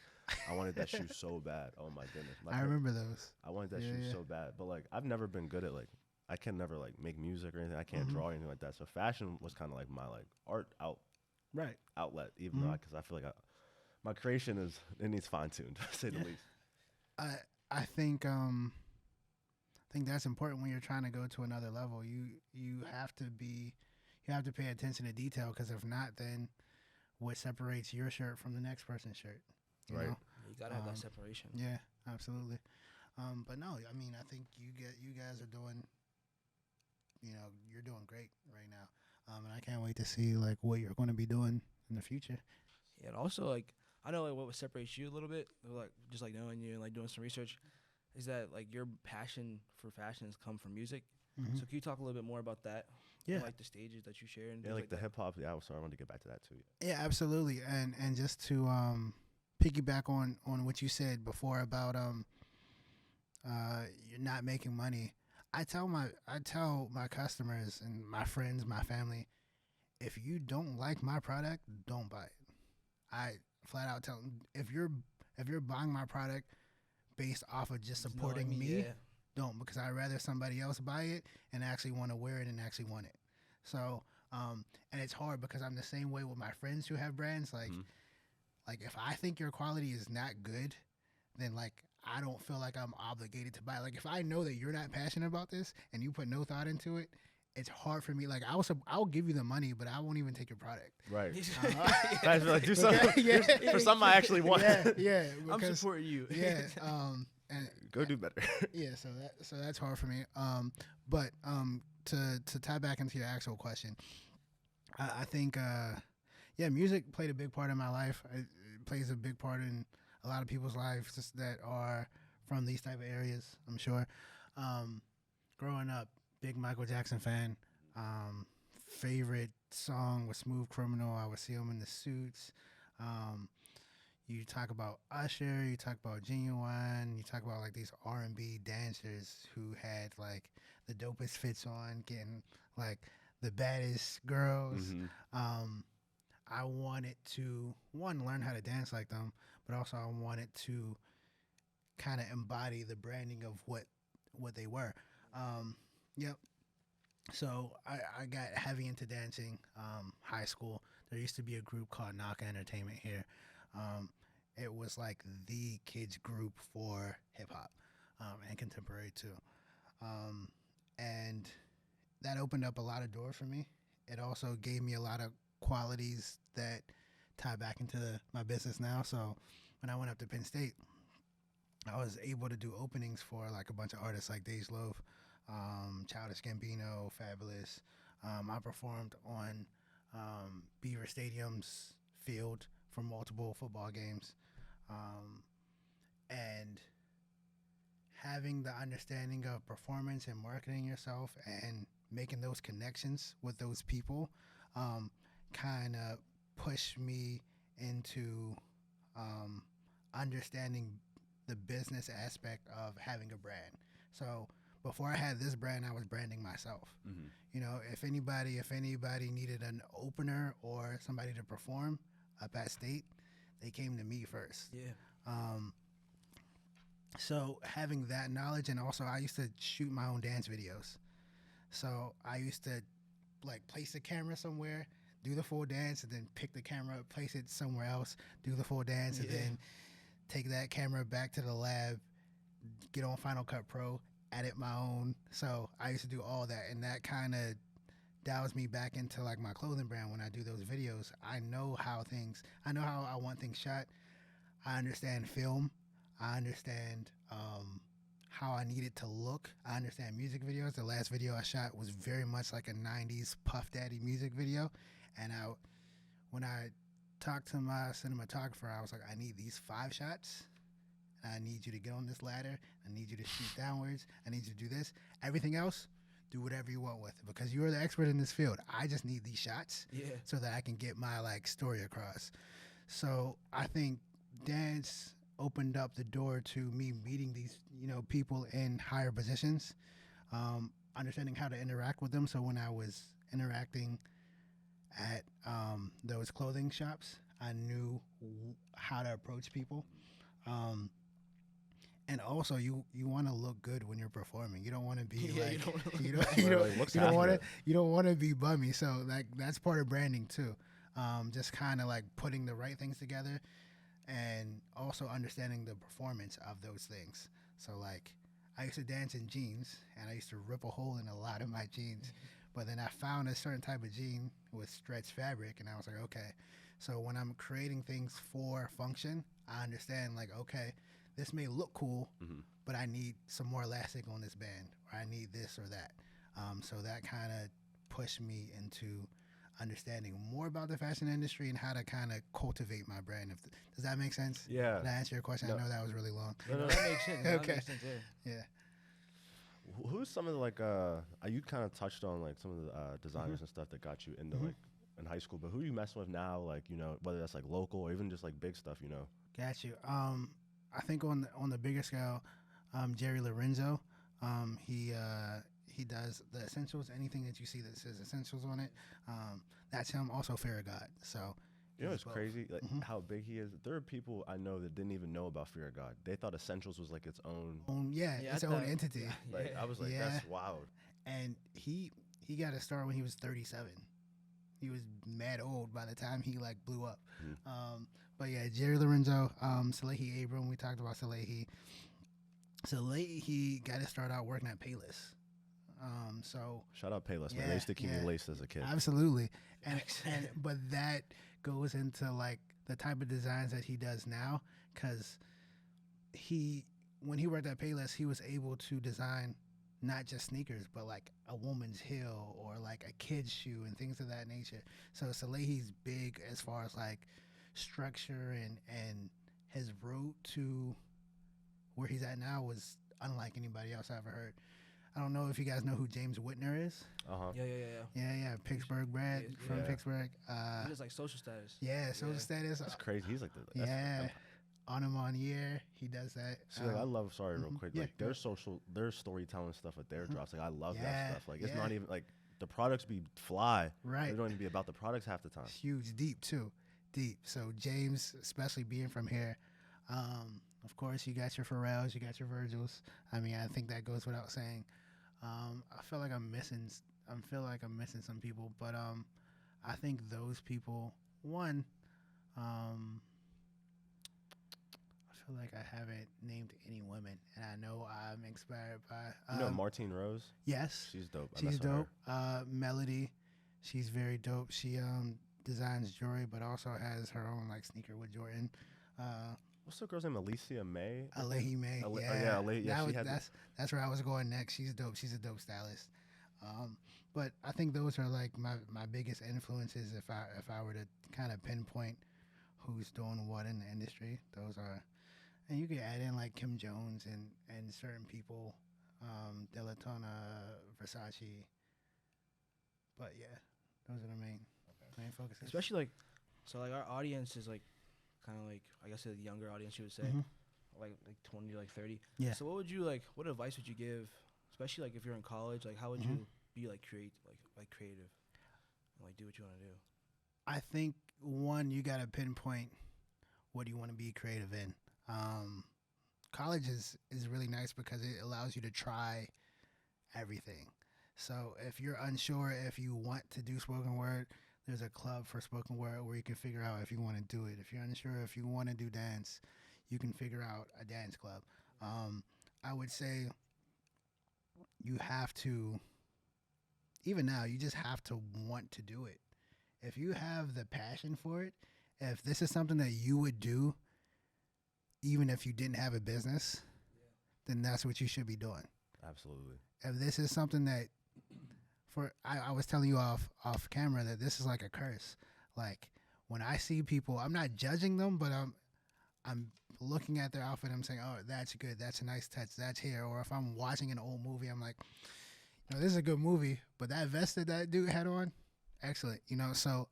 I wanted that shoe so bad. Oh my goodness. I remember those. I wanted that shoe so bad, but like I've never been good at like. I can never like make music or anything. I can't draw or anything like that. So fashion was kind of like my like art outlet, even though because I feel like my creation it needs fine tuned to say the least. I think that's important when you're trying to go to another level. You have to pay attention to detail, because if not, then what separates your shirt from the next person's shirt? You know? You gotta have that separation. Yeah, absolutely. But no, I mean, I think you guys are doing. You know, you're doing great right now, and I can't wait to see like what you're going to be doing in the future. Yeah, and also like I know like what separates you a little bit, like just like knowing you and like doing some research, is that like your passion for fashion has come from music. So can you talk a little bit more about that? Yeah, and, like the stages that you share. And like the hip hop. Yeah, sorry, I wanted to get back to that too. Yeah, absolutely, and just to piggyback on what you said before about you're not making money. I tell my customers and my friends, my family, if you don't like my product, don't buy it. I flat out tell them, if you're buying my product based off of just supporting me, don't, because I'd rather somebody else buy it and actually want to wear it and actually want it. So, and it's hard because I'm the same way with my friends who have brands. Like if I think your quality is not good, then like I don't feel like I'm obligated to buy. Like if I know that you're not passionate about this and you put no thought into it, it's hard for me. Like I'll give you the money, but I won't even take your product. Right. Guys like, do something for something I actually want. Yeah. I'm supporting you. Yeah. And go do better. Yeah. So that's hard for me. But to tie back into your actual question, I think music played a big part in my life. It plays a big part in a lot of people's lives just that are from these type of areas, I'm sure. Growing up, big Michael Jackson fan. Favorite song was Smooth Criminal. I would see him in the Suits. You talk about Usher, you talk about Genuine, you talk about like these R&B dancers who had like the dopest fits on, getting like the baddest girls. Mm-hmm. I wanted to, one, learn how to dance like them, but also I wanted to kind of embody the branding of what they were. Yep. So I got heavy into dancing, high school. There used to be a group called Naka Entertainment here. It was like the kids group for hip hop and contemporary too. And that opened up a lot of doors for me. It also gave me a lot of qualities that tie back into my business now. So when I went up to Penn State, I was able to do openings for like a bunch of artists like Dej Loaf, Childish Gambino, Fabulous. I performed on Beaver Stadium's field for multiple football games. And having the understanding of performance and marketing yourself and making those connections with those people kind of pushed me into understanding the business aspect of having a brand. So before I had this brand, I was branding myself. Mm-hmm. You know, if anybody needed an opener or somebody to perform up at State, they came to me first. Yeah. So having that knowledge, and also I used to shoot my own dance videos. So I used to like place the camera somewhere, do the full dance, and then pick the camera up, place it somewhere else, do the full dance, and then take that camera back to the lab, get on Final Cut Pro, edit my own. So I used to do all that, and that kind of dials me back into like my clothing brand. When I do those videos, I know how I want things shot. I understand film. I understand how I need it to look. I understand music videos. The last video I shot was very much like a 90s Puff Daddy music video. And when I talked to my cinematographer, I was like, I need these 5 shots. I need you to get on this ladder. I need you to shoot downwards. I need you to do this. Everything else, do whatever you want with it, because you're the expert in this field. I just need these shots so that I can get my like story across. So I think dance opened up the door to me meeting these, people in higher positions, understanding how to interact with them. So when I was interacting at those clothing shops, I knew how to approach people. And also, you want to look good when you're performing. You don't want to be you don't want to be bummy. So that's part of branding too. Just kind of like putting the right things together, and also understanding the performance of those things. So like, I used to dance in jeans, and I used to rip a hole in a lot of my jeans. But then I found a certain type of jean with stretch fabric, and I was like, okay. So when I'm creating things for function, I understand like, okay, this may look cool, but I need some more elastic on this band, or I need this or that. So that kind of pushed me into understanding more about the fashion industry and how to kind of cultivate my brand. Does that make sense? Yeah. Did I answer your question? No. I know that was really long. No. That makes sense. Okay. That makes sense, Yeah. Who's some of the like you kind of touched on like some of the designers and stuff that got you into like in high school, but who are you messing with now, like whether that's like local or even just like big stuff? Got you. I think on the bigger scale, Jerry Lorenzo, he does the essentials. Anything that you see that says essentials on it, that's him. Also Fear of God. So it's crazy like how big he is. There are people I know that didn't even know about Fear of God. They thought essentials was like its own its own entity. Like I was like, that's wild. And he got to start when he was 37. He was mad old by the time he like blew up. But yeah, Jerry Lorenzo, Salehi Abram. We talked about Salehi. Salehi got to start out working at Payless. So Shout out Payless, man. Yeah, They used to keep me yeah. laced as a kid. absolutely, and but that goes into like the type of designs that he does now, because when he worked at Payless, he was able to design not just sneakers, but like a woman's heel or like a kid's shoe and things of that nature. So Salehi's big as far as like structure and his road to where he's at now was unlike anybody else I ever heard. I don't know if you guys know who James Whitner is. Yeah. Yeah, Pittsburgh bred from Yeah. Pittsburgh. He does like social status. Yeah, social status. That's crazy. He's like the Yeah, on him on year, he does that. See, like, I love. Sorry, real quick. yeah, Like their storytelling stuff at their drops. Like I love Yeah, that stuff. Like it's yeah. not even like the products be fly. Right. They don't even be about the products half the time. It's huge, deep too, deep. So James, especially being from here, of course you got your Pharrells, you got your Virgils. I mean, I think that goes without saying. I feel like I'm missing. Some people, but I think those people. One, I feel like I haven't named any women, and I know I'm inspired by. You know Martine Rose? Yes, She's dope. I she's mess with her. dope. Melody, she's very dope. She designs jewelry, but also has her own like sneaker with Jordan. What's the girl's name? Alicia May? Alehi May. yeah, she had that's where I was going next. She's dope. She's a dope stylist. But I think those are like my biggest influences. If I were to kind of pinpoint who's doing what in the industry, those are. And you can add in like Kim Jones and certain people, Delatona, Versace. But yeah, those are the main focuses. Especially like, so like our audience is like, kind of like, I guess a younger audience you would say, like 20 to like 30. Yeah. So what advice would you give, especially like if you're in college, like how would you be like creative, and like do what you want to do? I think one, you got to pinpoint what you want to be creative in. College is really nice because it allows you to try everything. So if you're unsure if you want to do spoken word, there's a club for spoken word where you can figure out if you want to do it. If you're unsure if you want to do dance, you can figure out a dance club. I would say you have to, even now, you just have to want to do it. If you have the passion for it, if this is something that you would do, even if you didn't have a business, then that's what you should be doing. Absolutely. If this is something that, I was telling you off camera that this is like a curse. Like when I see people, I'm not judging them, but I'm looking at their outfit. I'm saying, oh, that's good. That's a nice touch. That's here. Or if I'm watching an old movie, I'm like, this is a good movie, but that vest that dude had on, excellent. So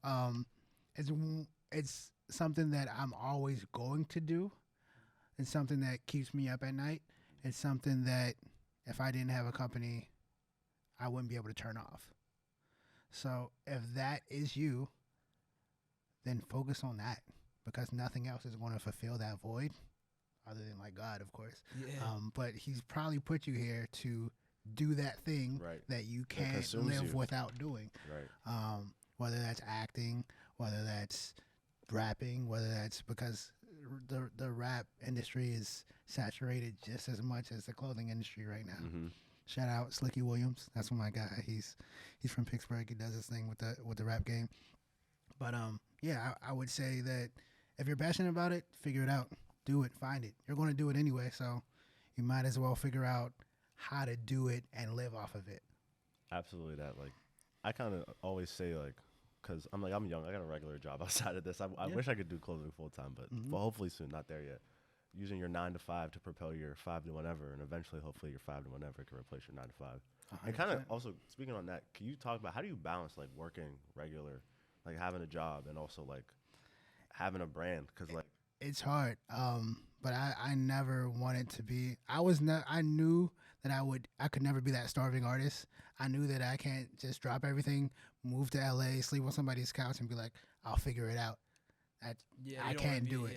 it's something that I'm always going to do. It's something that keeps me up at night. It's something that if I didn't have a company, I wouldn't be able to turn off. So if that is you, then focus on that, because nothing else is going to fulfill that void other than like God, of course. Yeah. But he's probably put you here to do that thing that you can't live without doing. Right. Whether that's acting, whether that's rapping, whether that's because the rap industry is saturated just as much as the clothing industry right now. Mm-hmm. Shout out Slicky Williams. That's my guy. He's from Pittsburgh. He does this thing with the rap game. But I would say that if you're passionate about it, figure it out. Do it. Find it. You're going to do it anyway, so you might as well figure out how to do it and live off of it. Absolutely that. Like, I kind of always say, like, because I'm young. I got a regular job outside of this. I wish I could do clothing full time, but hopefully soon. Not there yet. Using your 9 to 5 to propel your 5 to whenever, and eventually, hopefully, your 5 to whenever can replace your 9 to 5. 100%. And kind of also speaking on that, can you talk about how do you balance like working regular, like having a job, and also like having a brand? Because like it's hard. But I never wanted to be. I knew that I could never be that starving artist. I knew that I can't just drop everything, move to LA, sleep on somebody's couch, and be like, I'll figure it out. I can't do it.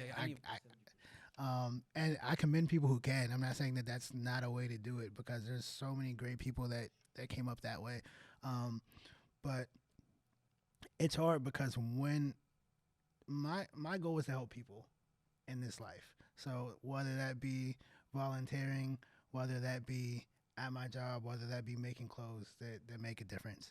And I commend people who can. I'm not saying that that's not a way to do it, because there's so many great people that came up that way. But it's hard because when my goal is to help people in this life. So whether that be volunteering, whether that be at my job, whether that be making clothes that make a difference.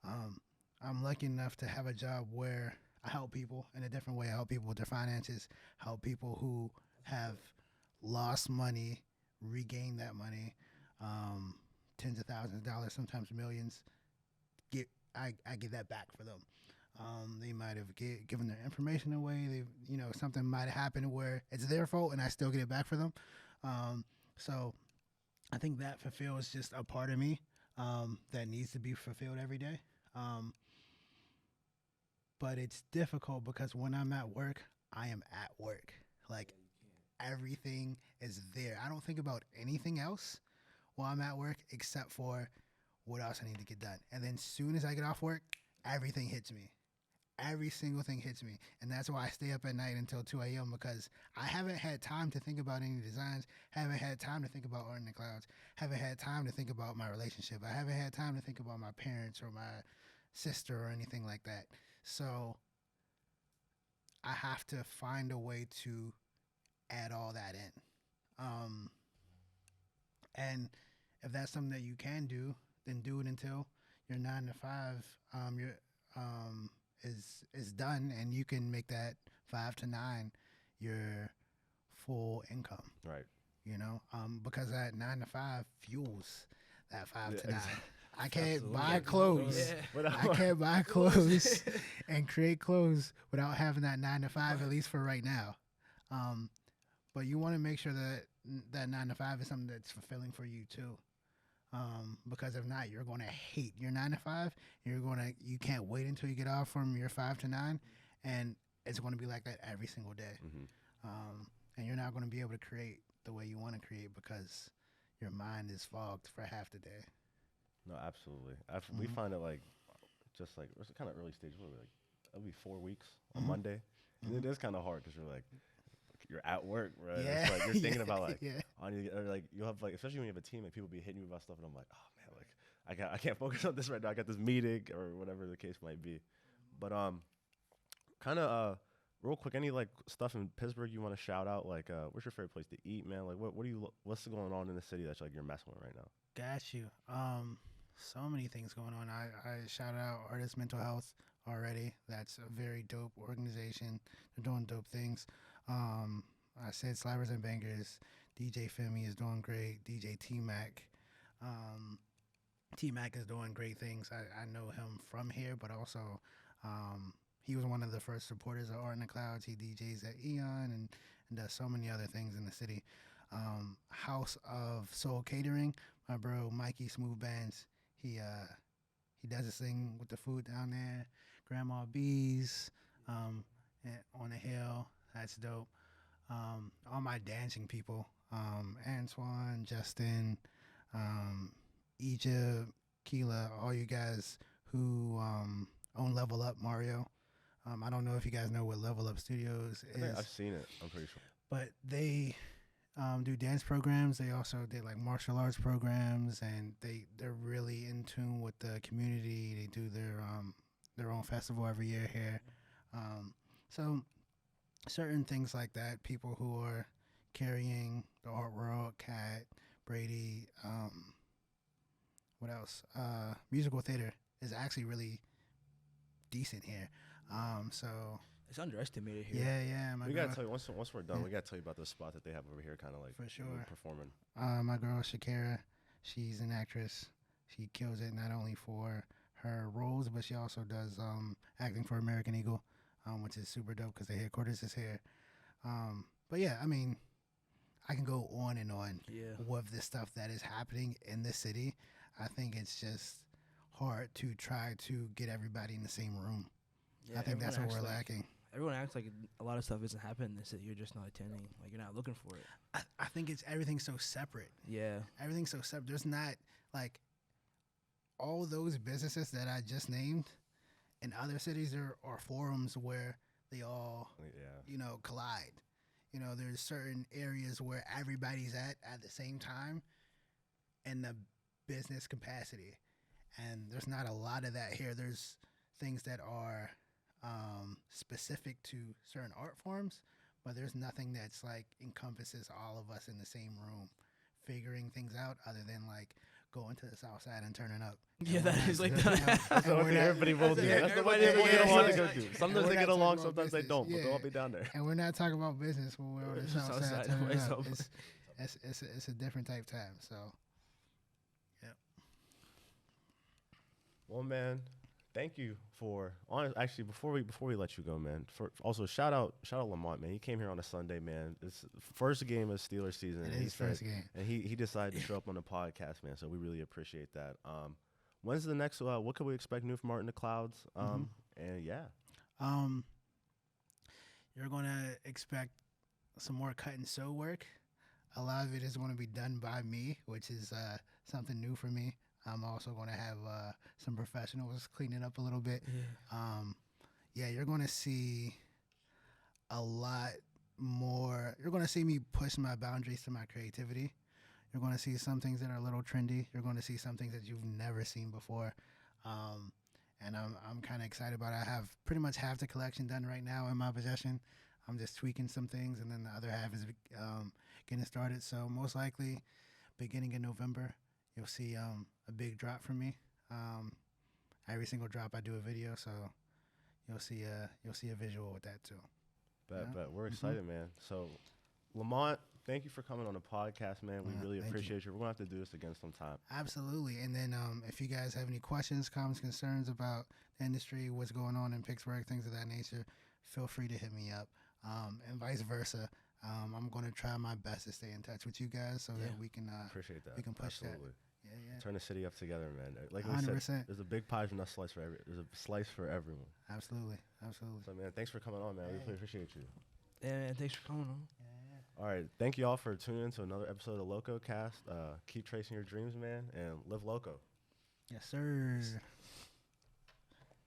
I'm lucky enough to have a job where I help people in a different way. I help people with their finances, help people who have lost money, regain that money, tens of thousands of dollars, sometimes millions. I get that back for them. They might have given their information away. Something might have happened where it's their fault, and I still get it back for them. So I think that fulfills just a part of me that needs to be fulfilled every day. But it's difficult because when I'm at work, I am at work. Like, everything is there. I don't think about anything else while I'm at work except for what else I need to get done. And then as soon as I get off work, everything hits me. Every single thing hits me. And that's why I stay up at night until 2 a.m. because I haven't had time to think about any designs, haven't had time to think about art in the clouds, haven't had time to think about my relationship. I haven't had time to think about my parents or my sister or anything like that. So I have to find a way to add all that in. And if that's something that you can do, then do it until your 9 to 5 is done, and you can make that 5 to 9 your full income. Right. Because that 9 to 5 fuels that 5 to 9. Exactly. I can't Absolutely. buy clothes. Yeah. I can't buy clothes and create clothes without having that 9 to 5, at least for right now. But you want to make sure that that 9 to 5 is something that's fulfilling for you too. Because if not, you're going to hate your 9 to 5. You can't wait until you get off from your 5 to 9, and it's going to be like that every single day. Mm-hmm. And you're not going to be able to create the way you want to create because your mind is fogged for half the day. No, absolutely. We find it just like it's kind of early stage. What are we, like? It'll be 4 weeks on Monday, and it is kind of hard because you're at work, right? Yeah. It's like you're thinking about yeah. I need to, or like you'll have especially when you have a team, and people be hitting you about stuff, and I'm like, oh man, I can't focus on this right now. I got this meeting or whatever the case might be. But kind of real quick, any stuff in Pittsburgh you want to shout out? What's your favorite place to eat, man? What's going on in the city that's you're messing with right now? Got you. So many things going on. I shouted out Artist Mental Health already. That's a very dope organization. They're doing dope things. I said Slappers and Bangers. DJ Femi is doing great. DJ T-Mac. T-Mac is doing great things. I know him from here, but also he was one of the first supporters of Art in the Clouds. He DJs at Eon and does so many other things in the city. House of Soul Catering. My bro Mikey Smooth Bands. He does this thing with the food down there. Grandma B's on the hill. That's dope. All my dancing people, Antoine, Justin, Egypt, Keela, all you guys who own Level Up Mario. I don't know if you guys know what Level Up Studios is. I've seen it. I'm pretty sure. But they do dance programs. They also did martial arts programs, and they're really in tune with the community. They do their own festival every year here. So certain things like that, people who are carrying the art world, Kat, Brady, what else? Musical theater is actually really decent here. So It's underestimated here. yeah. We gotta tell you once we're done. We gotta tell you about the spot that they have over here, kind of for sure performing. My girl Shakira, she's an actress. She kills it not only for her roles, but she also does acting for American Eagle, which is super dope because their headquarters is here. But yeah, I mean, I can go on and on with the stuff that is happening in the city. I think it's just hard to try to get everybody in the same room. Yeah, I think that's what we're lacking. Everyone acts like a lot of stuff isn't happening in the city. You're just not attending. You're not looking for it. I think everything's so separate. Yeah. Everything's so separate. There's not all those businesses that I just named in other cities. There are forums where they all collide. There's certain areas where everybody's at the same time in the business capacity, and there's not a lot of that here. There's things that are specific to certain art forms, but there's nothing that's like encompasses all of us in the same room figuring things out other than like going to the south side and turning up. Yeah, that is like That's the only thing everybody will do. That's the one thing people get along to go do. Sometimes they get along, sometimes they don't, but they'll all be down there. And we're not talking about business when we're on the south side turning up. It's a different type time. So, yeah. Well, man, thank you for actually before we let you go, man. For also shout out Lamont, man. He came here on a Sunday, man. It's first game of Steelers season. It is first game, and he decided to show up on the podcast, man. So we really appreciate that. When's the next? What can we expect new from Art in the Clouds? And yeah, you're gonna expect some more cut and sew work. A lot of it is going to be done by me, which is something new for me. I'm also going to have some professionals clean it up a little bit. Yeah, you're going to see a lot more. You're going to see me push my boundaries to my creativity. You're going to see some things that are a little trendy. You're going to see some things that you've never seen before. And I'm kind of excited about it. I have pretty much half the collection done right now in my possession. I'm just tweaking some things, and then the other half is getting started. So most likely, beginning in November, you'll see a big drop from me. Every single drop, I do a video, so you'll see a visual with that too. But we're excited, man. So, Lamont, thank you for coming on the podcast, man. We really appreciate you. We're gonna have to do this again sometime. Absolutely. And then if you guys have any questions, comments, concerns about the industry, what's going on in Pittsburgh, things of that nature, feel free to hit me up. And vice versa. I'm going to try my best to stay in touch with you guys so that we can appreciate that. We can push Absolutely. that. Yeah. Turn the city up together, man. Like 100%. we said, there's a big pie and a slice for there's a slice for everyone. Absolutely. So, man, thanks for coming on, man. We really appreciate you. Yeah, man, thanks for coming on. All right, thank you all for tuning in to another episode of LocoCast. Keep tracing your dreams, man, and live loco. Yes, sir.